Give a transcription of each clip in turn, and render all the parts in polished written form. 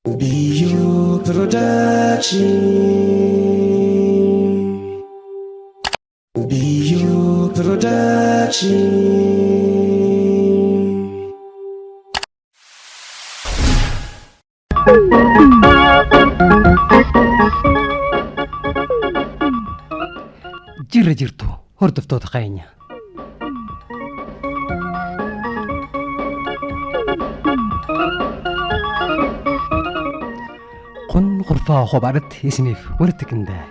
Bio Production. Bio Production. Jirra jirtu hordoftoota keenya. Kun qurfaa kophaadhaatti isiniif walitti qindaa'e.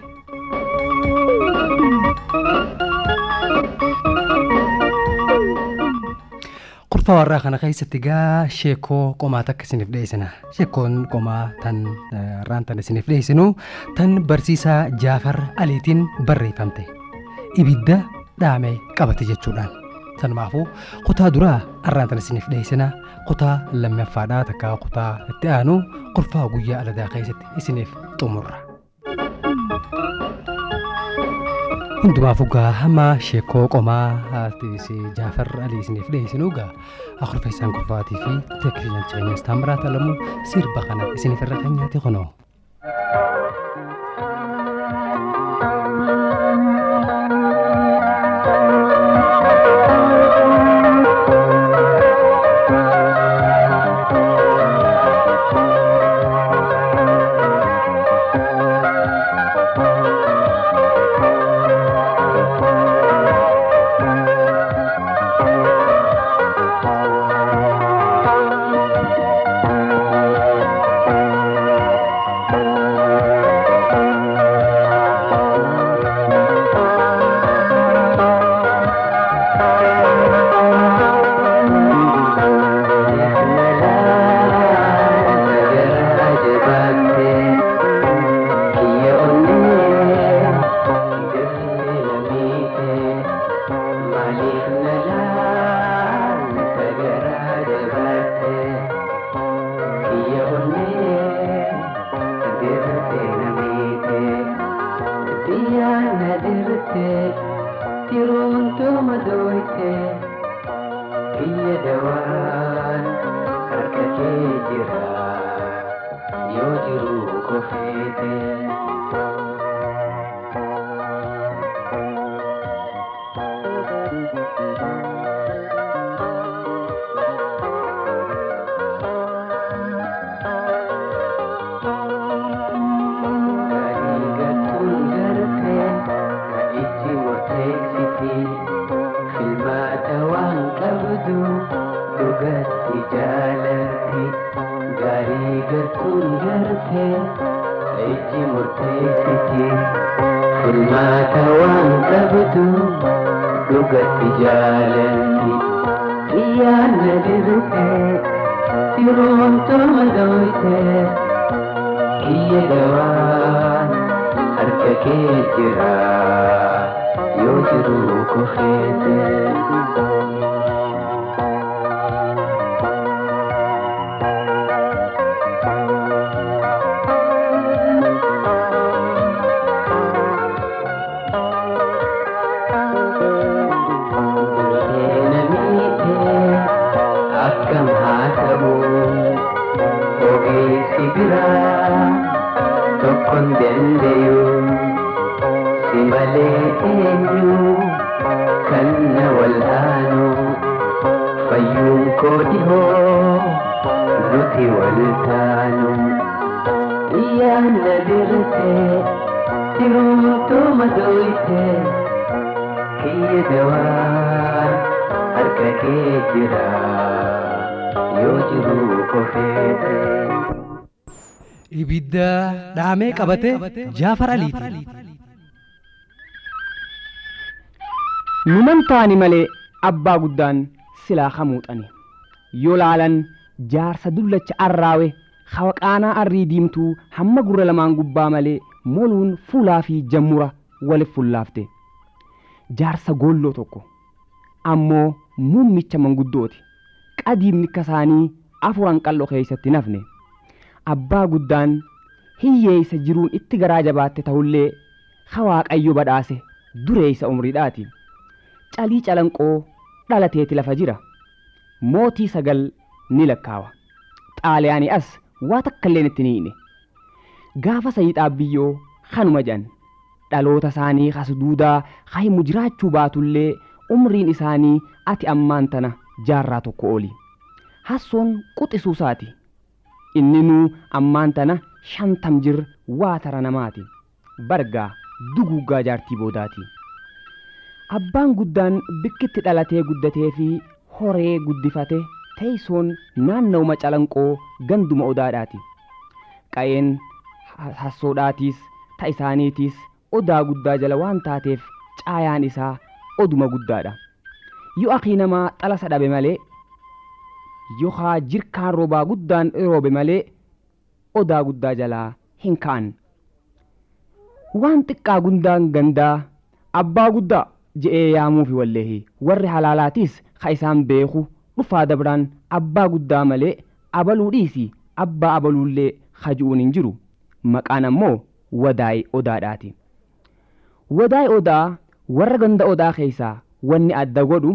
Qurfaa warraa kana keessatti gaa sheekoo qomaa takka isiniif dhiyeessina. Sheekoon qomaa tan raantan isiniif dhiyeessinu tan barsiisaa Jaafar Aliitiin barreeffamte. Ibidda dhaamee qabate jechuudhaan. Sanumaafuu kutaa duraa arraantan isiniif dhiyeessina. Kutaa lammaffaadhaa takka kutaa itti aanu qurfaa guyyaa aladaa keessatti isiniif xumurra. Hundumaafuu gaa hamma sheekoo qomaa Jaafar Alii isiniif dhiyeessinu gaa qurfeessaan qurfaatii fi teeknishaan jireenyaas Taamiraat Alamuu sirba kana isiniif irra kan nyaate kunoo. Ibidda dhaamee qabate Jaafar Aliiti. Numan taani malee abbaa guddaan silaa hamuuxani. Yoo laalan jaarsa dullacha arraawe hawaqaanaa arrii diimtuu hamma gurra lamaan gubbaa malee moluun fuulaa fi jammura waliif fullaafte. Jaarsa goolloo tokko ammoo muummicha manguddooti. Qadiimni kasaanii afuran qalloo keessatti nafne. Abbaa guddaan hiyyeessa jiruun itti garaa jabaatte ta'ullee Waaqayyo badhaase dureessa umriidhaati. Calii calanqoo dhalateeti lafa jira. Mootii sagal ni lakkaawa. Xaaliyaanii as waa takkalleen itti hin hiine. Gaafa Sayyid Aabiyyoo kanuma jedhan dhaloota isaanii kasduudaa himu jiraachuu baatullee umriin isaanii ati ammaan tana jaarraa tokko oli. Hassoon quxisuu isaati. Inninuu ammaan tana 50 jir waa tara namaati. Bargaa duguuggaa jaartii boodaati. Abbaan guddaan bikkitti dhalatee guddatee fi horee guddifate teessoon naannawuma calanqoo ganduma odaadhaati. Qa'een hassoodhaatiis ta isaaniitiis odaa guddaa jala waan taateef caayaan isaa oduma guddaadha. Yoo akii namaa xalasa dhabe malee yookaa jirkaan roobaa guddaan roobe malee odaa guddaa jalaa hin ka'an. Waan xiqqaa gundaan gandaa abbaa guddaa je'ee yaamuufi walleehi warri halaalaatiis ka isaan beeku dhufaa dabraan abbaa guddaa malee abaluu dhiisi abbaa abaluullee hajuun hin jiru. Maqaan ammoo wadaay odaadhaati. Wadaay odaa warra ganda odaa keessaa wanni adda godhu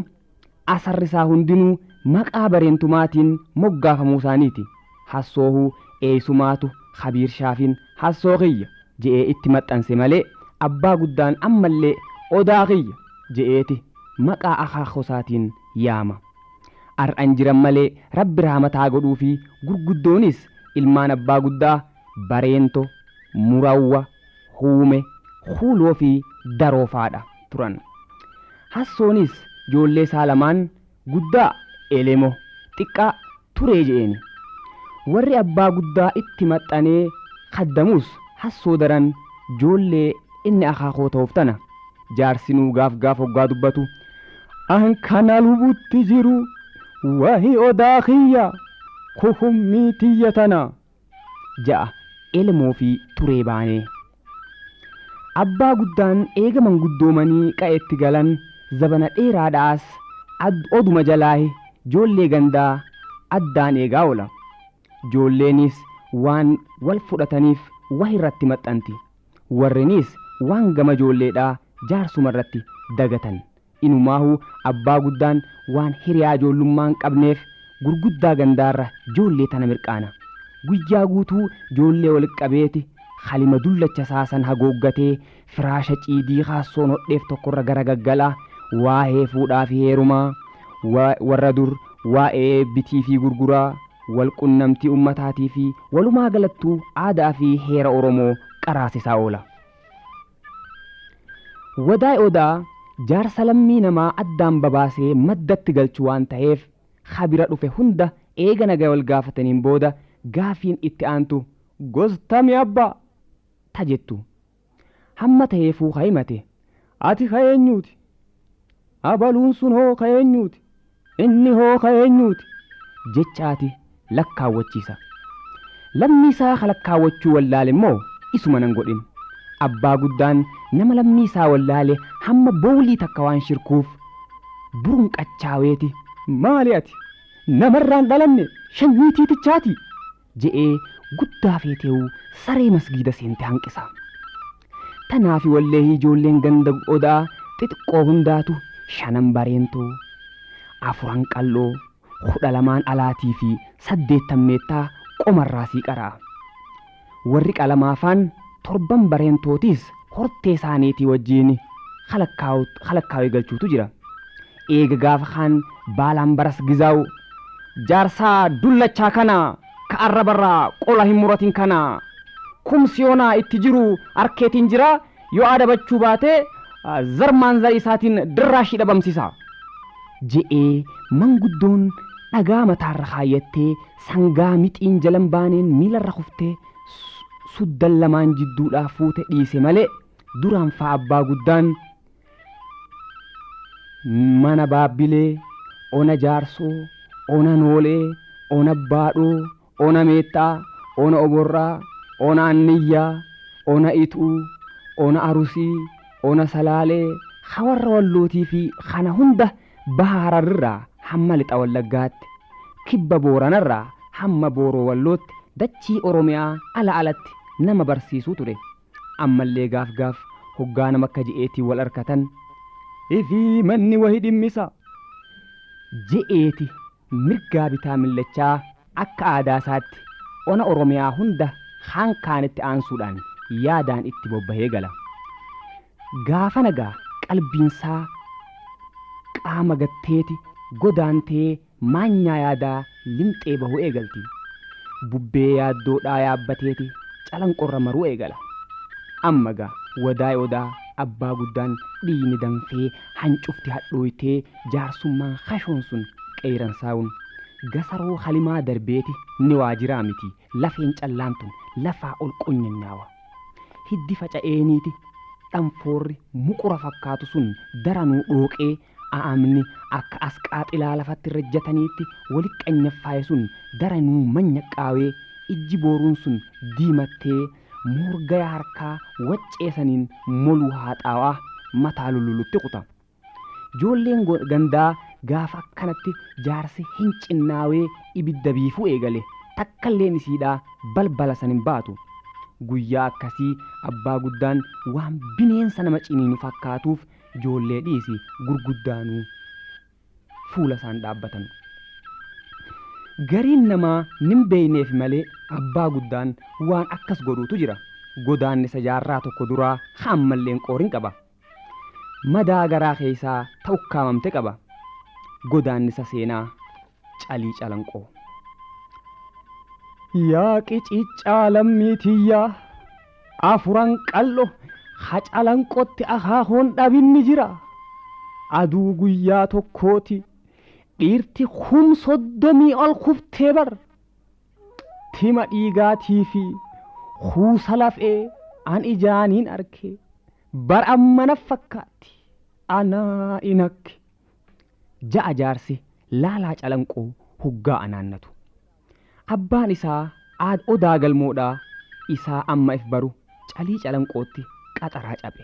asarrisaa hundinuu maqaa bareentumaatiin moggaafamuu isaaniiti. Hassoohuu eeysumaatu Habiir Shaafin hassoo kiyya je'ee itti maxxanse malee abbaa guddaan ammallee odaa kiyya je'eeti maqaa akaakosaatiin yaama. Ar'an jiran malee rabbi raamataa godhuu fi gurguddoonis ilmaan abbaa guddaa bareento, murawwa, huume, huuloo fi daroofaadha turan. Hassoonis ijoollee isaa lamaan guddaa elemo xiqqaa turee je'eeni. Warri abbaa guddaa itti maxxanee kaddamuus hassoo daran ijoollee inni akaakoo ta'uuf tana. Jaarsinuu gaaf hoggaa dubbatu an kana lubutti jiru wahi odaa kiyya kuhummii tiyya tana ja'a elmoo fi turee baanee. Abbaa guddaan eega manguddoomanii qa'eetti galan zabana dheeraadhaas oduma jalaahi ijoollee gandaa addaan eegaa oola. Ijoolleenis waan wal fudhataniif wah irratti maxxanti. Warreenis waan gama ijoolleedhaa jaarsuma irratti dagatan. Inumaahu abbaa guddaan waan hiriyaa ijoollummaan qabneef gurguddaa gandaarra ijoollee tana mirqaana. Guyyaa guutuu ijoollee walitti qabeeti halima dullacha saasan hagooggatee firaasha ciidii haassoon hodheef tokkorra gara gaggalaa waa'ee fuudhaa fi heerumaa warra dur waa'ee bitii fi gurguraa wal qunnamtii ummataatii fi walumaa galattuu aadaa fi heera Oromoo qaraasisaa oola. Wadaay odaa jaarsa lammii namaa addaan babaasee maddatti galchu waan ta'eef habira dhufe hunda eega nagaa wal gaafataniin booda gaafiin itti aantu gostami abbaa tajettu. Hamma ta'eefuu himate ati ka'eenyuuti abaluun sun hoo ka'eenyuuti inni hoo ka'eenyuuti jechaati lakkaawwachiisa. Lammii isaa lakkaawwachuu wallaale immoo isuma nan godhin. Abbaa guddaan nama lammii isaa wallaale hamma boolii takka waan shirkuuf buruun qachaaweeti maali ati namarraan dhalanne shanyiitiitichaati je'ee guddaa feeteewu saree masgiida seente hanqisa. Tanaafi walleehi ijoolleen ganda odaa xixiqqoo hundaatu 5 bareentoo 4 qalloo 12 alaatii fi 8 meettaa qomarraasii qaraa. Warri qalamaafaan 7 bareentootis hortee isaaniitii wajjiin halakkaawee galchuutu jira. Eega gaafa kaan baalaan baras gizaawu jaarsaa dullachaa kana ka arrabarraa qola hin muratin kana kumsiyoonaa itti jiru arkeetiin jira yoo adabachuu baate zarmaan zar isaatiin dirraashii dhabamsisa je'ee manguddoon dhagaa mataarra kaayyattee sangaa mixiin jalan baaneen miilarra kuftee suddan lamaan jidduudhaa fuute dhiise malee duraan faa abbaa guddaan mana baabbilee ona jaarsoo ona noolee ona baadhoo ona meettaa ona oborraa ona anniyyaa ona ituu ona arusii ona salaalee hawarra wallootii fi kana hunda baha hararraa hamma lixa wallaggaatti kibba booranarraa hamma booroo wallootti dachii oromiyaa ala alatti nama barsiisuu ture. Ammallee gaaf hoggaa nama akka je'eetii wal arkatan ifi manni wahi dhimmisa je'eeti mirgaa bitaa millachaa akka aadaa isaatti ona oromiyaa hunda haan kaanitti aansuudhaan yaadaan itti bobbahee gala. Gaafa nagaa qalbiinsaa qaama gatteeti godaantee maanyaa yaadaa limxee bahuu eegalti. Bubbee yaaddoodhaa yaabbateeti calanqorra maruu eegala. Amma gaa wadaay odaa abbaa guddaan dhiini danfee hancufti hadhooytee jaarsummaan hashoon sun qeeransaa'uun gasaroo halimaa darbeeti ni waajiraa miti lafeen callaamtun lafaa ol qonyanyaawa. Hiddi faca'eeniiti dhanfoorri muqura fakkaatu sun daranuu dhooqee aamni akka asqaaxilaa lafatti rajjataniitti wali qanyaffaa'e sun daranuu manyaqqaawee ijji booruun sun diimattee morgaya harkaa wacceesaniin moluu haaxaawaa mataa lululutti kuta. Joolleen gandaa gaafa akkanatti jaarsi hin cinnaawee ibidda biifuu eegale takkalleen isiidhaa balbala san hin baatu. Guyyaa akkasii abbaa guddaan waan bineensa nama ciniinu fakkaatuuf joollee dhiisi gurguddaanuu fuula isaan dhaabbatan. Gariin namaa nin beeyneef malee abbaa guddaan waan akkas godhuutu jira. Godaannisa jaarraa tokko duraa hammalleen qoorin qaba. Madaa garaa keessaa ta'ukkaamamte qaba. Godaannisa seenaa calii calanqoo. Yaa qiciccaa lammiitiyyaa afuran qal'o ha calanqotti akaakoon dhabinni jira. Aduu guyyaa tokkooti dhiirti hum 30 ol kuftee bar. Tima dhiigaatii fi huusa lafee an ijaaniin arke bar ammana fakkaatti anaa inakke. Ja'a jaarsi laalaa calanqoo hoggaa anaannatu. Abbaan isaa odaa galmoodhaa isaa amma if baru calii calanqootti qaxaraa cabe.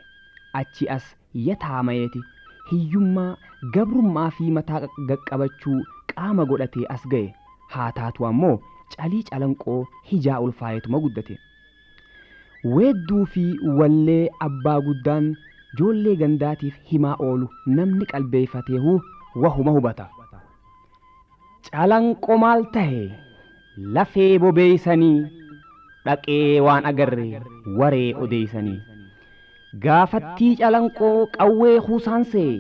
Achi as yataamayeeti hiyyummaa gabrummaa fi mataa qaqqabachuu qaama godhatee as ga'e. Haa taatu ammoo calii calanqoo hijaa ulfaayetuma guddate. Weedduu fi wallee abbaa guddaan joollee gandaatiif himaa oolu namni qalbeeffateehu wahuma hubata. Calanqoo maal tahe lafee bobeeysanii dhaqee waan agarre waree odeeysanii. Gaafattii calanqoo qawwee huusaansee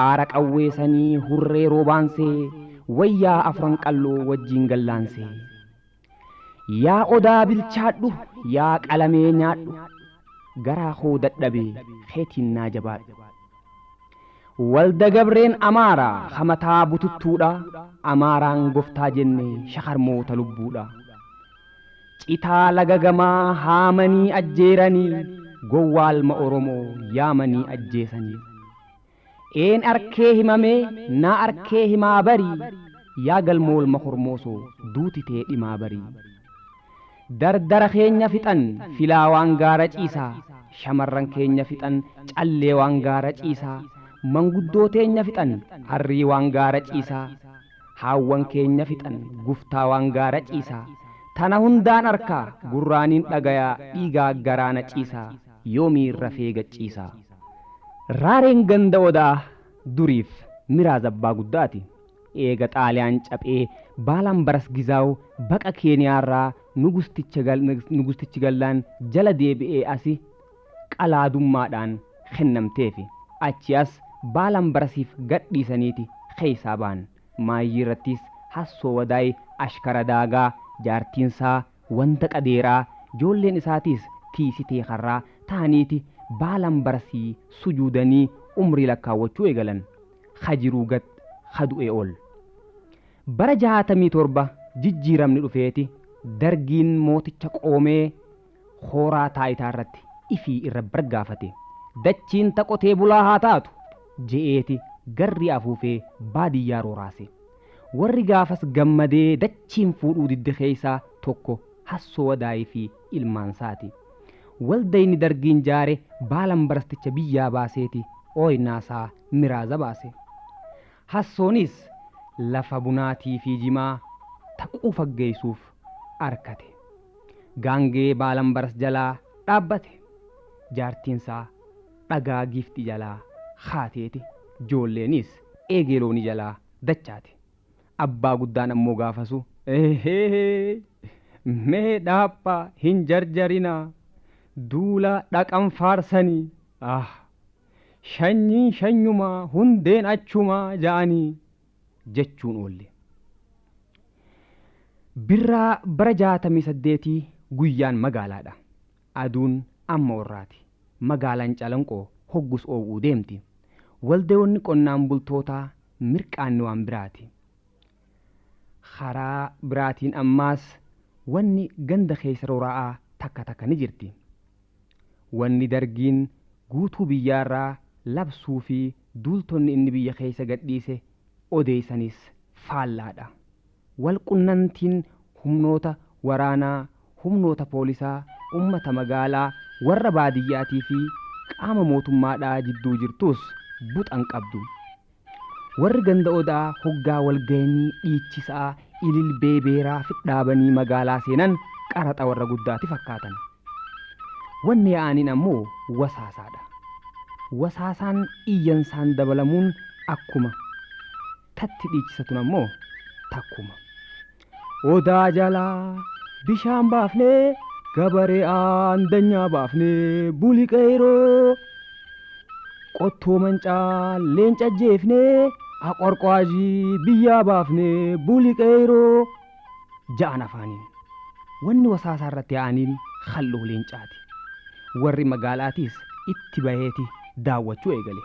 aara qawweesanii hurree roobaansee wayyaa afran qalloo wajjiin gallaansee. Yaa odaa bilchaadhu yaa qalamee nyaadhu garaa koo dadhabee heetiin naa jabaadhu. Walda gabreen amaaraa hamataa bututtuudha amaaraan goftaa jenne shakarmoota lubbuudha. Citaa laga gamaa haamanii ajjeeranii gowwaalma oromoo yaamanii ajjeesanii. Een arkee himamee naa arkee himaa barii yaa galmoolma hormoosoo duutitee dhimaa barii. Dardara keenya fixan filaa waan gaara ciisaa shamarran keenya fixan callee waan gaara ciisaa. Manguddoo teenya fixan harrii waan gaara ciisaa. Haawwan keenya fixan guftaa waan gaara ciisaa. Tana hundaan arkaa gurraaniin dhagayaa dhiigaa garaana ciisaa yoomiin rafee gacciisaa. Raareen ganda odaa duriif miraaz abbaa guddaati. Eega xaaliyaan caphee baalaan baras gizaawu baqa keeniyaarraa nugustichi gallaan jala deebi'ee asi qalaadummaadhaan kennamteefi. Achi as baalaan barasiif gadhiisaniiti keeysaa ba'an. Maayyii irrattis hassoo wadaay ashkara daagaa jaartiinsaa wanta qadeeraa joolleen isaatiis tiisitee karraa ta'aniiti baalaan barasii sujuudanii umrii lakkaawwachuu eegalan. Hajiruu gad hadu'e ol. Bara 67 jijjiiramni dhufeeti dargiin mooticha qoomee hooraa taayitaa irratti ifii irra bargaafate. Dachiin taqotee bulaa haa taatu je'eeti garri afuufee baadiyyaa rooraase. Warri gaafas gammadee dachiin fuudhuu didde keessaa tokko hassoo wadaayii fi ilmaansaati. Waldayni dargiin jaare baalan barasticha biyyaa baaseeti ooynaasaa miraaza baase. Hassoonis lafa bunaatii fi jimaa taquu faggeessuuf arkate. Gaangee baalan baras jalaa dhaabbate. Jaartiinsaa dhagaa gifti jalaa haateeti. Joolleenis eegeelooni jalaa dachaate. Abbaa guddaan ammoo gaafasu mee dhaaphaa hin jarjarinaa duula dhaqan faarsanii shanyiin shanyumaa hundeen achumaa ja'anii jechuun oolle. Birraa bara 68 guyyaan magaalaadha. Aduun amma warraati. Magaalaan Calanqoo hoggus oowwuu deemti. Waldeewwanni qonnaan bultootaa mirqaanni waan biraati. Karaa biraatiin ammaas wanni ganda keessa roora'aa takka takka ni jirti. Wanni dargiin guutuu biyyaarraa labsuu fi duultonni inni biyya keessa gadhiise odeessanis faallaadha. Walqunnamtiin humnoota waraanaa, humnoota poolisaa, ummata magaalaa, warra baadiyyaatii fi qaama mootummaadhaa jidduu jirtus buxan qabdu. Warri ganda odaa hoggaa walgayanii dhiichisaa ililbee beeraa fidhaabanii magaalaa seenan qaraxa warra guddaati fakkaatan. Wanni yaa'aniin ammoo wasaasaadha. Wasaasaan iyyansaan dabalamuun akkuma tatti dhiichisatun ammoo takkuma. Odaa jalaa bishaan baafnee gabaree aandanyaa baafnee buli qeyroo qottoo mancaa leenca jeefnee aqorqaajii biyyaa baafnee buli qeyroo ja'an afaaniin. Wanni wasaasaa irratti yaa'aniin halluu leencaati. Warri magaalaatiis itti baheeti daawwachuu eegale.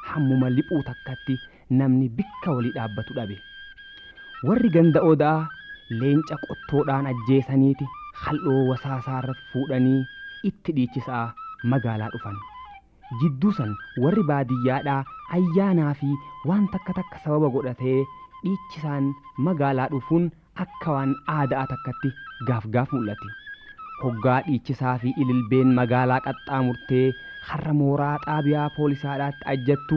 Hammuma liphuu takkatti namni bikka walii dhaabbatu dhabe. Warri ganda odaa leenca qottoodhaan ajjeesaniiti halluu wasaasaa irratti fuudhanii itti dhiichisaa magaalaa dhufan. Jidduu san warri baadiyyaadhaa ayyaanaa fi waan takka takka sababa godhatee dhiichisaan magaalaa dhufuun akka waan aadaa takkatti gaaf mul'ate. Hoggaa dhiichisaa fi ililbeen magaalaa qaxxaamurtee har'a mooraa xaabiyaa poolisaadhaatti ajjattu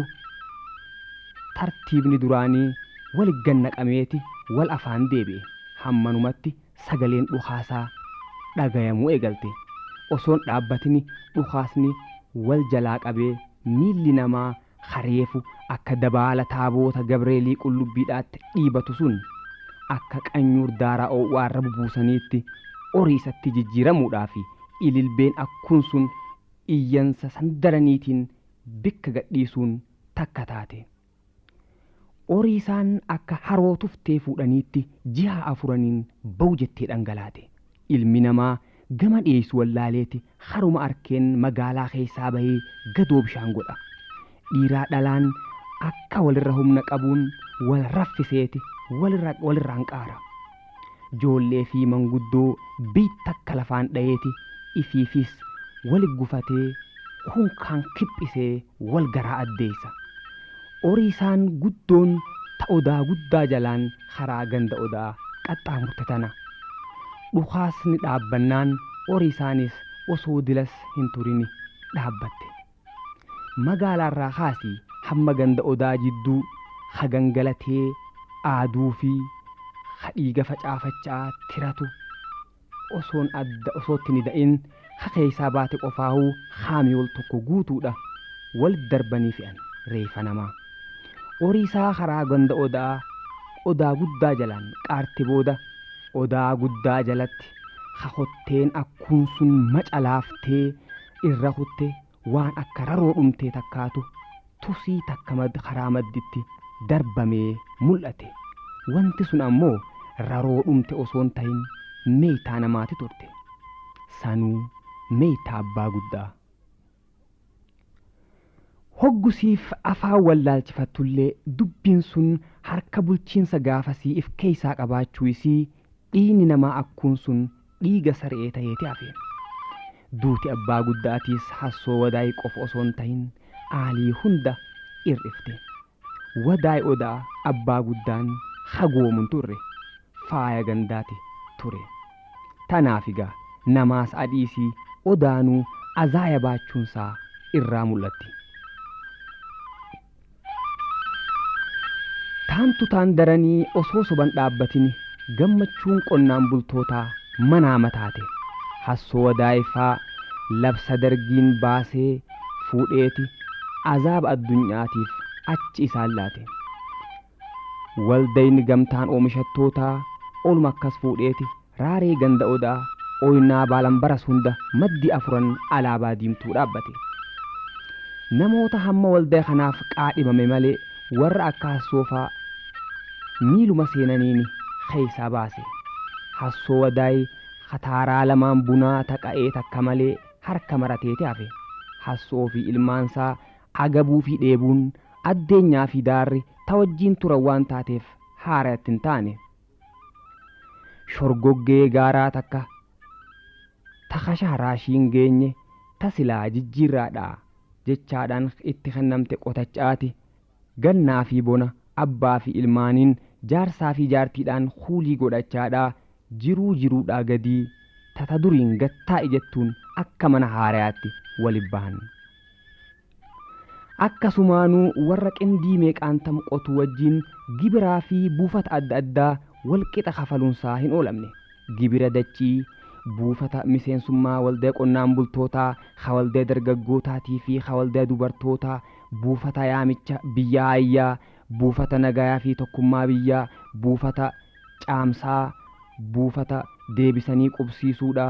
tartiibni duraanii wal gannaqameeti wal afaan deebi'e. Hammanumatti sagaleen dhukaasaa dhagayamuu eegalte. Osoon dhaabbatini dhukaasni wal jalaa qabee miilli namaa hareefu akka dabaala taaboota Gabreelii qullubbiidhaatti dhiibatu sun akka qanyuur daaraa oowwaarra bubuusaniitti oriisatti jijjiiramuudhaaf ililbeen akkuun sun iyyansa sandaraniitiin bikka gadhiisuun takka taate. Oriisaan akka haroo tuftee fuudhaniitti ji'a afuraniin ba'u jettee dhangalaate. Ilmi namaa gama dhiyeessu wallaaleeti haruma arkeen magaalaa keessaa bahee gadoo bishaan godha. Dhiiraa dhalaan akka walirra humna qabuun wal raffiseeti walirraan qaara. Joollee fi manguddoo biitta akka lafaan dhayeeti ifiifis wal gufatee kunkaan kiphisee wal garaa addeessa. Oriisaan guddoon ta'odaa guddaa jalaan karaa ganda odaa qaxxaamurte tana. Dhukaasni dhaabbannaan oriisaanis osoo dilas hin turini dhaabbatte. Magaalaarraa kaasii hamma ganda odaa jidduu hagangalatee aaduu fi hadhiiga facaafachaa tiratu osootti ni da'in hakeessaa baate qofaahuu haamii wal tokko guutuudha wal darbanii fe'an reefa namaa. Oriisaa karaa ganda odaa guddaa jalaan qaarte booda odaa guddaa jalatti hahotteen akkuun sun macalaaftee irra kutte waan akka raroo dhumtee takkaatu tusii takka karaa madditti darbamee mul'ate. Wanti sun ammoo raroo dhumte osoon ta'in meetaa namaati turte. Sanuu meetaa abbaa guddaa. Hoggusiif afaan wallaalchifattullee dubbiin sun harka bulchiinsa gaafasii if keessaa qabaachuu isii dhiigni namaa akkuun sun dhiiga saree ta'eeti hafe. Duuti abbaa guddaatiis hassoo wadaa'ii qofa osoon ta'in aalii hunda irrifte. Wadaa'ii odaa abbaa guddaan hagoomun turre faaya gandaati ture. Tanaaf egaa namaas adhiisii odaanuu azaaya baachuunsaa irraa mul'atti. Taantu taan daranii osoo soban dhaabbatini gammachuun qonnaan bultootaa manaa mataate. Hassoo wadaa'ifaa labsa dargiin baasee fuudheeti azaaba addunyaatiif achi isaan laate. Waldayni gamtaan oomishattootaa oluma akkas fuudheeti raaree ganda odaa ooynaa baalambaras hunda maddi afuran alaabaa diimtuu dhaabbate. Namoota hamma waldaa kanaaf qaadhimame malee warra akka hassoofaa miiluma seenaniini keessaa baase. Hassoo wadaay kataaraa lamaan bunaa taqa'ee takka malee harka marateeti hafe. Hassoo fi ilmaansaa agabuu fi dheebuun addeenyaa fi daarri ta wajjiin turan waan taateef haara ittiin taane. Shorgoggee gaaraa takka takashaa raashiin geenye tasilaa jijjiirraadhaa jechaadhaan itti kennamte qotachaati. Gannaa fi bona abbaa fi ilmaaniin jaarsaa fi jaartiidhaan kuulii godhachaadhaa jiruudhaa gadii tata duriin gattaa ijettuun akka mana haarayaatti walib bahan. Akkasumaanuu warra qindii meeqaantam qotu wajjiin gibiraa fi buufata adda addaa walqixa kafaluunsaa hin oolamne. Gibira dachii, buufata miseensummaa waldaa qonnaan bultootaa, hawaldaa dargaggootaatii fi hawaldaa dubartootaa, buufata yaamicha biyyaa ayyaa, buufata nagayaa fi tokkummaa biyyaa, buufata caamsaa, buufata deebisanii qubsiisuudha,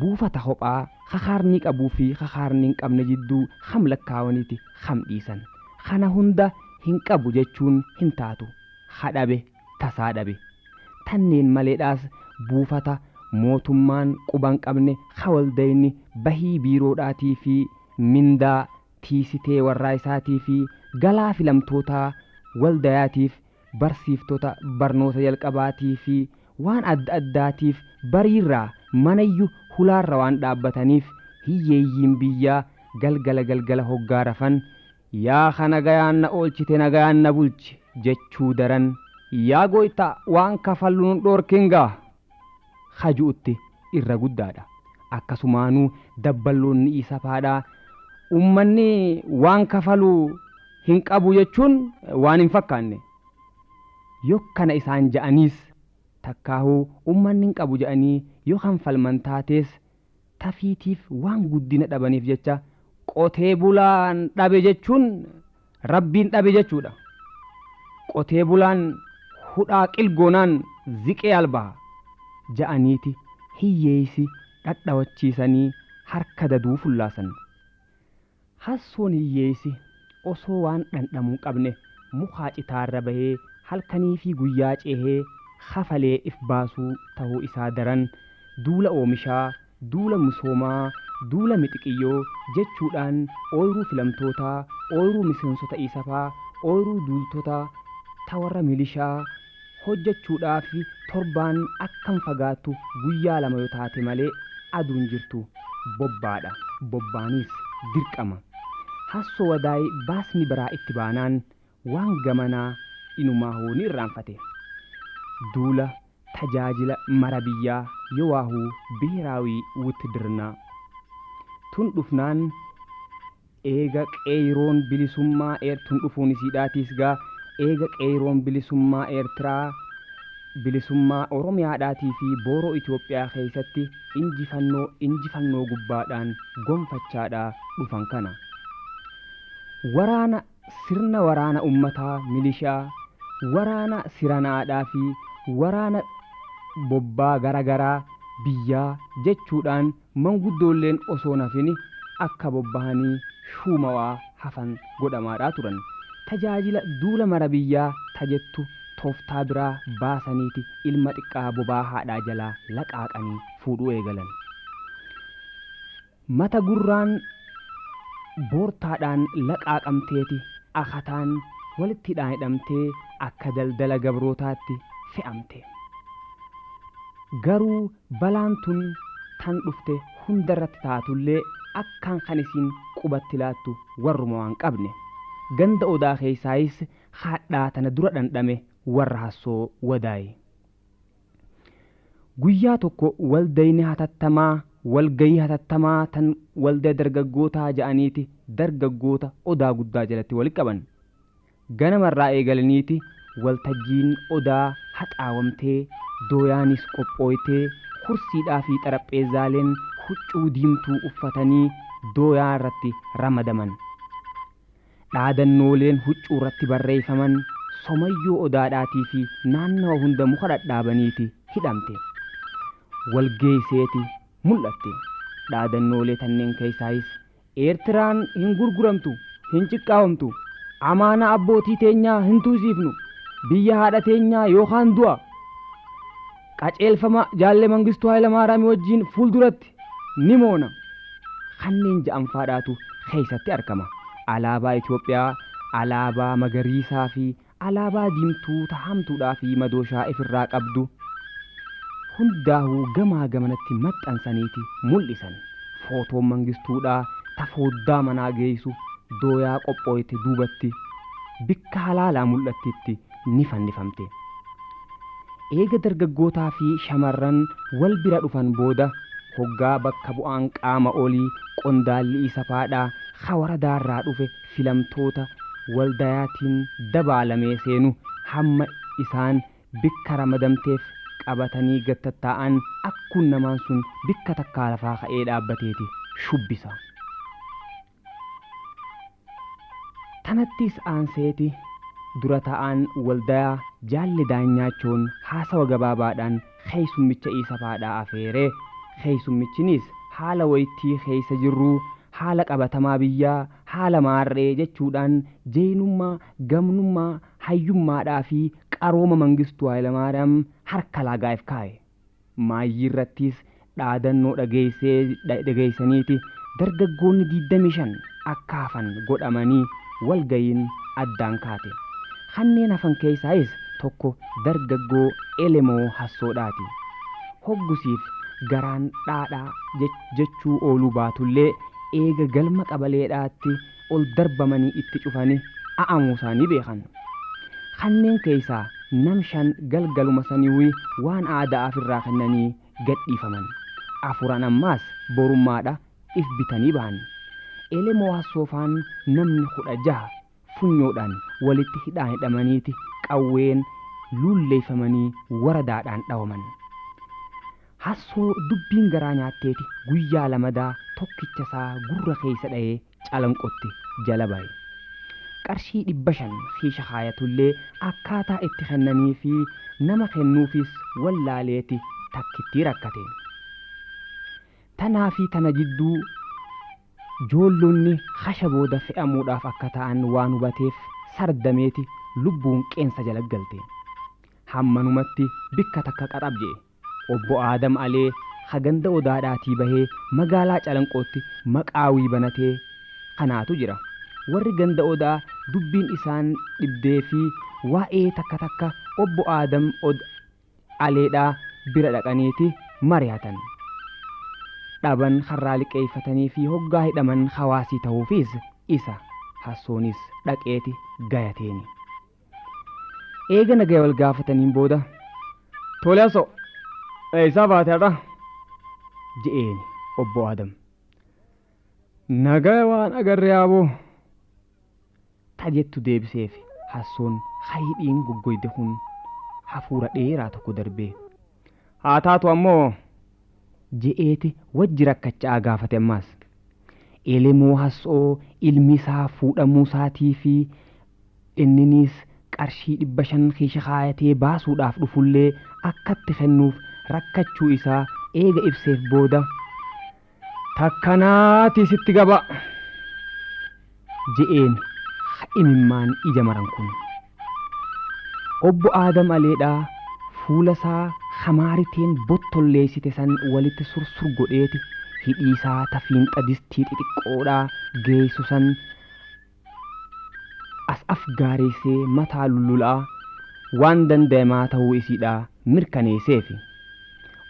buufata hophaa kakaarnii qabuu fi kakaarnii hin qabne jidduu ham lakkaawaniiti ham dhiisan. Kana hunda hin qabu jechuun hin taatu. Hadhabe tasaa dhabe. Tanneen maleedhaas buufata mootummaan quban qabne hawaldayni bahii biiroodhaatii fi mindaa tiisitee warraa isaatii fi galaa filamtootaa waldayaatiif barsiiftota barnoota jalqabaatii fi waan adda addaatiif bariirraa manayyu hulaarra waan dhaabbataniif hiyyeeyyiin biyyaa galgala hoggaa rafan yaa ka nagayaan na oolchite nagayaan na bulchi jechuu daran yaa gooyta waan kafalluun dhoorkingaa hajuutti irra guddaadha. Akkasumaanuu dabballoonni isa faadhaa ummanni waan kafaluu hin qabu jechuun waan hin fakkaanne. Yokkana isaan ja'aniis takkaahuu ummanni hin qabu ja'anii yoo kan falman taatees tafiitiif waan guddina dhabaniif jecha qotee bulaan dhabe jechuun rabbiin dhabe jechuudha. Qotee bulaan hudhaa qilgoonaan ziqee albaa ja'aniiti hiyyeessi dhadhawachiisanii harka daduu fullaasan. Hassoon hiyyeessi osoo waan dhandhamuu qabne mukaa citaarra bahee halkanii fi guyyaa ceehee hafalee if baasuu ta'uu isaa daran duula oomishaa, duula misoomaa, duula mixiqiyyoo jechuudhaan ooyiruu filamtootaa, ooyiruu miseensota isafaa, ooyiruu duultotaa tawarra milishaa hojjechuudhaaf torbaan akkam fagaattu guyyaa lama yoo taate malee aduun jirtu bobbaadha. Bobbaanis dirqama. Hassoo wadaay baasni biraa itti baanaan waan gamanaa inumaa hooni irraanfate. Duula tajaajila mara biyyaa yoo waahuu biiraawii wuttidirnaa tun dhufnaan eega qeeyiroon bilisummaa eertuun dhufuun isiidhaatiis gaa eega qeeyiroon bilisummaa eertiraa bilisummaa oromiyaadhaatii fi booroo Itoophiyaa keessatti injifannoo gubbaadhaan gonfachaadhaa dhufan kana. Waraana sirna waraana ummataa milishaa, waraana siranaadhaa fi waraana bobbaa garagaraa biyyaa jechuudhaan manguddoolleen osoo nafini akka bobbahanii shuumawaa hafan godhamaadhaa turan. Tajaajila duula mara biyyaa tajettu tooftaa biraa baasaniiti ilma xiqqaa bobaa haadhaa jalaa laqaaqanii fuudhuu eegalan. Mata gurraan boortaadhaan laqaaqamteeti akataan walitti hidhamtee akka daldala gabrootaatti fe'amte. Garuu balaan tun tan dhufte hundarratti taatullee akkaan kan isiin qubatti laattu warruma waan qabne. Ganda odaa keessaayis haadhaa tana dura dhandhame warra hassoo wadaaye. Guyyaa tokko waldayni hatattamaa walgayii hatattamaa tan waldaa dargaggootaa ja'aniiti dargaggoota odaa guddaa jalatti walitti qaban. Ganamarraa eegalaniiti waltajjiin odaa haxaawamtee dooyaanis qophooytee kursiidhaa fi xarapheezaaleen huccuu diimtuu uffatanii dooyaa irratti ramadaman. Dhaadannooleen huccuu irratti barreeffaman somayyoo odaadhaatii fi naannawa hunda muka dhadhaabaniiti hidhamte. walgeesseeti mul'atte. Dhaadannoolee tanneen keessaayis Eertiraan hin gurguramtu, hin ciqqaawamtu, amaana abbootii teenyaa hin tuusiifnu, biyya haadha teenyaa yookaan du'a. Qaceelfama jaalle Mangistuu Hayilamaariyaam wajjin fuulduratti ni moona. Kanneen ja'anfaadhaatu keessatti argama. Alaabaa Itoophiyaa, alaabaa magariisaa fi alaabaa diimtuu tahamtuudhaa fi madooshaa ifirraa qabdu hundaa'uu gamaa gamanatti maxxansaniiti mul'isan. Footoon Mangistuudhaa tafooddaa manaa geessu dooyaa qophooyte duubatti bikka halaalaa mul'attitti ni fannifamte. Eega dargaggootaa fi shamarran wal bira dhufan booda hoggaa bakka bu'aan qaama olii qondaalli isa faadhaa hawaradaarraa dhufe filamtoota waldayaatiin dabaalamee seenu hamma isaan bikka ramadamteef qabatanii gattattaa'an akkuun namaan sun bikka takkaa lafaa ka'ee dhaabbateeti shubbisa. Tanattis aanseeti dura ta'an waldayaa jaalli daanyaachoon haasawa gabaabaadhaan keessummicha isa faadhaa afeeree keessummichinis haala wayittii keessa jirruu haala qabatamaa biyyaa haala maarree jechuudhaan jeenummaa gamnummaa hayyummaadhaa fi qarooma Mangistuu Hayilamaariyaam harka laagaaf kaa'e. Maayyii irrattis dhaadannoo dhageessaniiti dargaggoonni 25 akka hafan godhamanii walgayiin addaan kaate. Kanneen hafan keessaayis tokko dargaggoo Elemoo Hassoodhaati. Hoggusiif garaan dhaadhaa jechuu ooluu baatullee eega galma qabaleedhaatti ol darbamanii itti cufanii a'amuu isaanii beekan. Kanneen keessaa nam 5 galgaluma sanii waan aadaa ofirraa kennanii gadhiifaman. 4 ammaas borummaadha if bitanii bahan. Elemoo Hassoofaan namni 16 funyoodhaan walitti hidhamaniiti qawween lulleeffamanii waradaadhaan dhawaman. Hassoo dubbiin garaa nyaatteeti guyyaa lamadaa tokkicha isaa gurra keessa dha'ee calanqotti jala ba'e. Qarshii 500 kiisha kaayatullee akkaataa itti kennanii fi nama kennuufis wallaaleeti takkitti rakkate. Tanaa fi tana jidduu joollonni hasha booda fe'amuudhaaf akka ta'an waan hubateef sardameeti lubbuun qeensa jala galte. Hammanumatti bikka takka qaxabje. Obbo Aadam Alee haganda odaadhaatii bahee magaalaa calanqootti maqaawii banatee kanaatu jira. Warri ganda odaa dubbiin isaan dhibdee fi waa'ee takka takka obbo Aadam Aleedhaa bira dhaqaniiti mari'atan. Dhaban harraa liqeeffatanii fi hoggaa hidhaman hawaasii ta'uufis isa Hassoonis dhaqeeti gayateeni. Eega nagaya wal gaafataniin booda tole Hassoo eeysaa baateedha je'eeni obbo Aadam. Nagaya waan agarre yaaboo tajettu deebiseef Hassoon hayidhiin goggoyde kun hafuura dheeraa tokko darbee haa taatu ammoo je'eeti wajji rakkachaa gaafate ammaas. Elemoo Hassoo ilmi isaa fuudhamuu isaatii fi inninis qarshii 500 kiisha kaayatee baasuudhaaf dhufullee akkatti kennuuf rakkachuu isaa eega ibseef booda takkanaati sitti gaba je'een imimmaan ija maran kun. Obbo Aadam Aleedhaa fuula isaa hamaariteen bottolleessite san walitti sursur godheeti hidhii isaa tafiinxa distii xixiqqoodhaa geessu san as afgaareessee mataa lullulaa waan danda'amaa ta'uu isiidhaa mirkaneesseefi.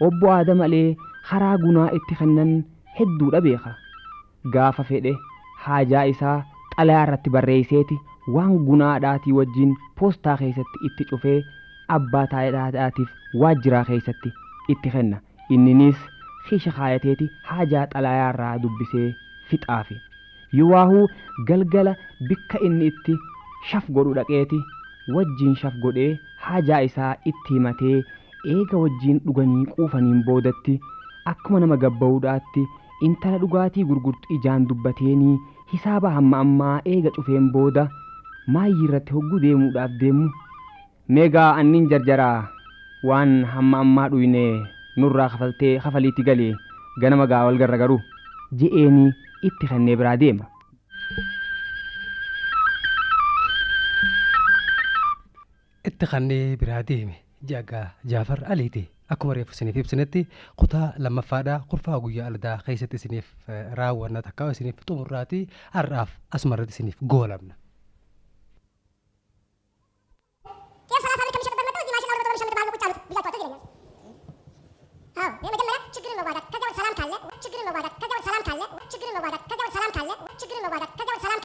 Obbo Aadam Alee karaa gunaa itti kennan hedduudha beeka. Gaafa fedhe haajaa isaa xalayaa irratti barreesseeti waan gunaadhaatii wajjin poostaa keessatti itti cufee abbaa taa'eedhaatiif waajjiraa keessatti itti kenna. Inninis kiisha kaayateeti haajaa xalayaa irraa dubbisee fixaafi. Yuwaahuu galgala bikka inni itti shaf godhu dhaqeeti wajjin shaf godhee haajaa isaa itti himatee eega wajjin dhuganii quufaniin boodatti akkuma nama gabba'uudhaatti intala dhugaatii gurgurtu ijaan dubbateenii hisaaba hamma ammaa eega cufeen booda maayyii irratti hogguu deemuudhaaf deemu. Meegaa annin jarjaraa waan hamma ammaa dhuyne nurraa kafaliitti galee ganama gaa wal gargaru je'eenii itti kennee biraa deema. itti kennee biraa deeme jagaa Jaafar Aliiti. Akkuma reefu isiniif ibsinetti kutaa lammaffaadhaa kurfaa guyyaa aldaa keessatti isiniif raawwanna takkaa isiniif xumurraati har'aaf asumarratti isiniif goolabna.